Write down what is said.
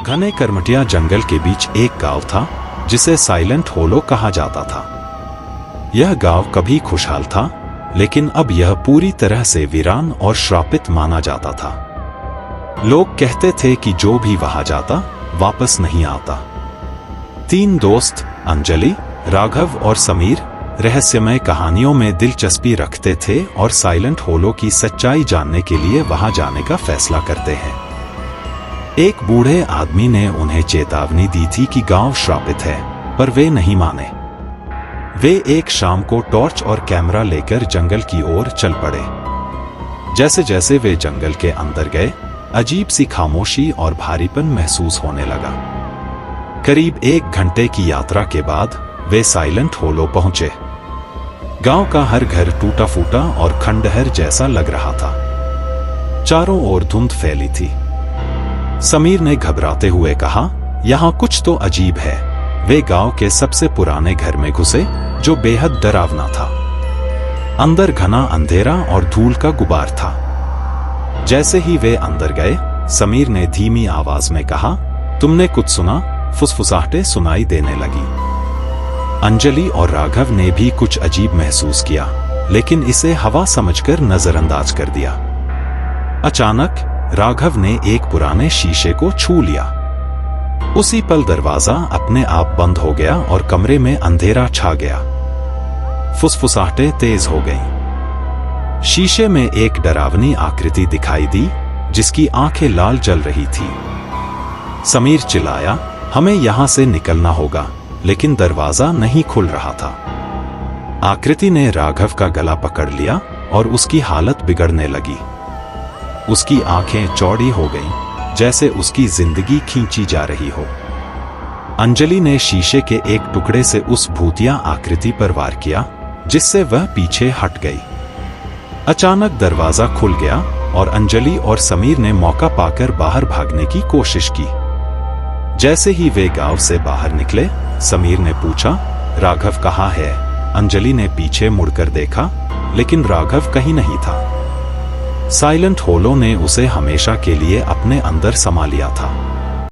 घने करमटिया जंगल के बीच एक गांव था जिसे साइलेंट होलो कहा जाता था। यह गांव कभी खुशहाल था, लेकिन अब यह पूरी तरह से वीरान और श्रापित माना जाता था। लोग कहते थे कि जो भी वहां जाता वापस नहीं आता। 3 दोस्त अंजलि, राघव और समीर रहस्यमय कहानियों में दिलचस्पी रखते थे और साइलेंट होलो की सच्चाई जानने के लिए वहां जाने का फैसला करते हैं। एक बूढ़े आदमी ने उन्हें चेतावनी दी थी कि गांव श्रापित है, पर वे नहीं माने। वे एक शाम को टॉर्च और कैमरा लेकर जंगल की ओर चल पड़े। जैसे जैसे वे जंगल के अंदर गए, अजीब सी खामोशी और भारीपन महसूस होने लगा। करीब 1 घंटे की यात्रा के बाद वे साइलेंट होलो पहुंचे। गांव का हर घर टूटा फूटा और खंडहर जैसा लग रहा था। चारों ओर धुंध फैली थी। समीर ने घबराते हुए कहा, "यहां कुछ तो अजीब है।" वे गांव के सबसे पुराने घर में घुसे, जो बेहद डरावना था। अंदर घना अंधेरा और धूल का गुबार था। जैसे ही वे अंदर गए, समीर ने धीमी आवाज में कहा, "तुमने कुछ सुना?" फुसफुसाहटें सुनाई देने लगी। अंजलि और राघव ने भी कुछ अजीब महसूस किया, लेकिन इसे हवा समझकर नजरअंदाज कर दिया। अचानक राघव ने एक पुराने शीशे को छू लिया। उसी पल दरवाजा अपने आप बंद हो गया और कमरे में अंधेरा छा गया। फुसफुसाहटें तेज हो गईं। शीशे में एक डरावनी आकृति दिखाई दी, जिसकी आंखें लाल जल रही थी। समीर चिल्लाया, "हमें यहां से निकलना होगा," लेकिन दरवाजा नहीं खुल रहा था। आकृति ने राघव का गला पकड़ लिया और उसकी हालत बिगड़ने लगी। उसकी आंखें चौड़ी हो गईं, जैसे उसकी जिंदगी खींची जा रही हो। अंजलि ने शीशे के एक टुकड़े से उस भूतिया आकृति पर वार किया, जिससे वह पीछे हट गई। अचानक दरवाजा खुल गया और अंजलि और समीर ने मौका पाकर बाहर भागने की कोशिश की। जैसे ही वे गांव से बाहर निकले, समीर ने पूछा, "राघव कहाँ है?" अंजलि ने पीछे मुड़कर देखा, लेकिन राघव कहीं नहीं था। साइलेंट होलो ने उसे हमेशा के लिए अपने अंदर समा लिया था।